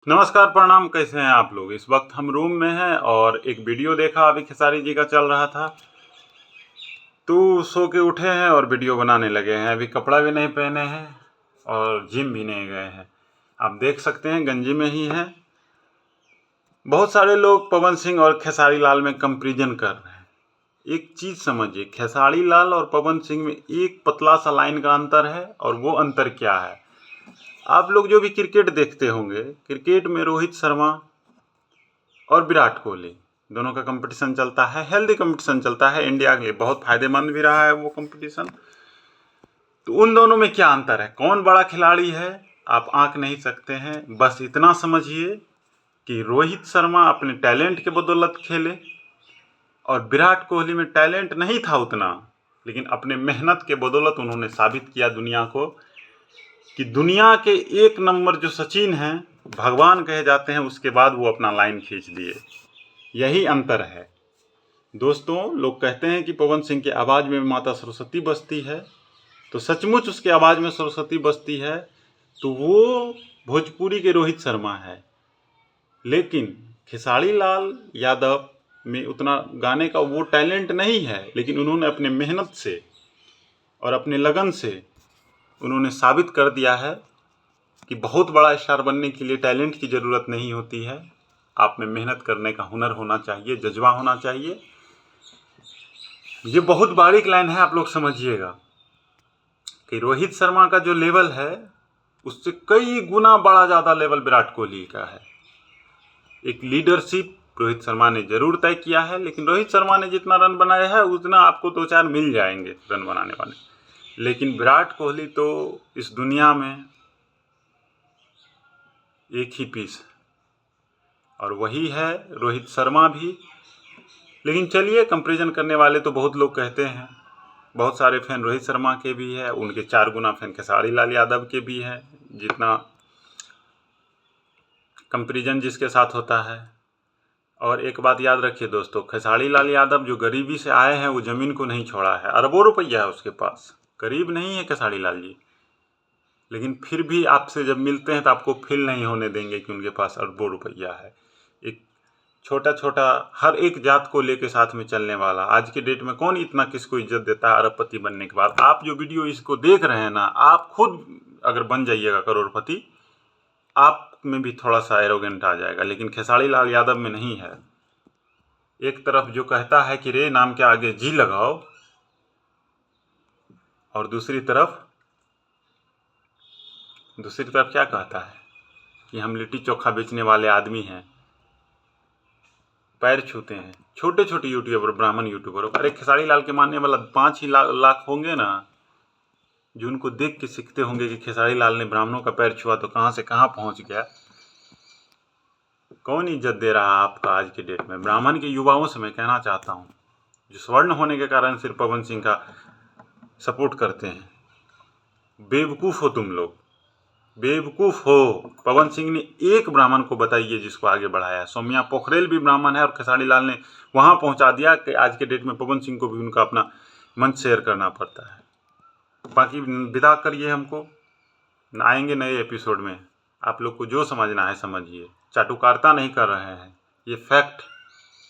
नमस्कार, प्रणाम। कैसे हैं आप लोग? इस वक्त हम रूम में हैं और एक वीडियो देखा अभी खेसारी जी का चल रहा था, तो सो के उठे हैं और वीडियो बनाने लगे हैं। अभी कपड़ा भी नहीं पहने हैं और जिम भी नहीं गए हैं। आप देख सकते हैं गंजी में ही हैं। बहुत सारे लोग पवन सिंह और खेसारी लाल में कंपैरिजन कर रहे हैं। एक चीज़ समझिए, खेसारी लाल और पवन सिंह में एक पतला सा लाइन का अंतर है। और वो अंतर क्या है? आप लोग जो भी क्रिकेट देखते होंगे, क्रिकेट में रोहित शर्मा और विराट कोहली दोनों का कंपटीशन चलता है, हेल्दी कंपटीशन चलता है। इंडिया के लिए बहुत फायदेमंद भी रहा है वो कंपटीशन। तो उन दोनों में क्या अंतर है, कौन बड़ा खिलाड़ी है, आप आंक नहीं सकते हैं। बस इतना समझिए कि रोहित शर्मा अपने टैलेंट के बदौलत खेले और विराट कोहली में टैलेंट नहीं था उतना, लेकिन अपने मेहनत के बदौलत उन्होंने साबित किया दुनिया को कि दुनिया के एक नंबर जो सचिन हैं, भगवान कहे जाते हैं, उसके बाद वो अपना लाइन खींच दिए। यही अंतर है दोस्तों। लोग कहते हैं कि पवन सिंह की आवाज़ में माता सरस्वती बसती है, तो सचमुच उसकी आवाज़ में सरस्वती बसती है, तो वो भोजपुरी के रोहित शर्मा है। लेकिन खेसारी लाल यादव में उतना गाने का वो टैलेंट नहीं है, लेकिन उन्होंने अपने मेहनत से और अपने लगन से उन्होंने साबित कर दिया है कि बहुत बड़ा स्टार बनने के लिए टैलेंट की ज़रूरत नहीं होती है। आप में मेहनत करने का हुनर होना चाहिए, जज्बा होना चाहिए। ये बहुत बारीक लाइन है, आप लोग समझिएगा कि रोहित शर्मा का जो लेवल है उससे कई गुना बड़ा ज़्यादा लेवल विराट कोहली का है। एक लीडरशिप रोहित शर्मा ने जरूर तय किया है, लेकिन रोहित शर्मा ने जितना रन बनाया है उतना आपको 2-4 मिल जाएंगे रन बनाने वाले। लेकिन विराट कोहली तो इस दुनिया में एक ही पीस है, और वही है रोहित शर्मा भी। लेकिन चलिए, कंपैरिजन करने वाले तो बहुत लोग कहते हैं, बहुत सारे फैन रोहित शर्मा के भी है, उनके 4 गुना फैन खेसारी लाल यादव के भी हैं। जितना कंपैरिजन जिसके साथ होता है। और एक बात याद रखिए दोस्तों, खेसारी लाल यादव जो गरीबी से आए हैं वो ज़मीन को नहीं छोड़ा है, अरबों रुपया है उसके पास, गरीब नहीं है खेसारी लाल जी। लेकिन फिर भी आपसे जब मिलते हैं तो आपको फील नहीं होने देंगे कि उनके पास अरबों रुपया है। एक छोटा छोटा हर एक जात को लेके साथ में चलने वाला, आज के डेट में कौन इतना किसको इज्जत देता है अरबपति बनने के बाद। आप जो वीडियो इसको देख रहे हैं ना, आप खुद अगर बन जाइएगा करोड़पति, आप में भी थोड़ा सा एरोगेंट आ जाएगा, लेकिन खेसारी लाल यादव में नहीं है। एक तरफ जो कहता है कि रे नाम के आगे जी लगाओ, और दूसरी तरफ क्या कहता है कि हम लिट्टी चोखा बेचने वाले आदमी हैं, पैर छूते हैं। छोटे छोटे यूट्यूबर, ब्राह्मण यूट्यूबर, अरे खेसारी लाल के मानने वाला 5 ही लाख होंगे ना, जो उनको देख के सीखते होंगे कि खेसारी लाल ने ब्राह्मणों का पैर छुआ तो कहाँ से कहाँ पहुँच गया। कौन इज्जत दे रहा है आपका आज के डेट में? ब्राह्मण के युवाओं से मैं कहना चाहता हूँ, जो स्वर्ण होने के कारण सिर्फ पवन सिंह का सपोर्ट करते हैं, बेवकूफ़ हो तुम लोग, बेवकूफ़ हो। पवन सिंह ने एक ब्राह्मण को बताइए जिसको आगे बढ़ाया। सौम्या पोखरेल भी ब्राह्मण है और खेसारी लाल ने वहाँ पहुँचा दिया कि आज के डेट में पवन सिंह को भी उनका अपना मंच शेयर करना पड़ता है। बाकी विदा करिए हमको, आएंगे नए एपिसोड में। आप लोग को जो समझना है समझिए, चाटुकारिता नहीं कर रहे हैं, ये फैक्ट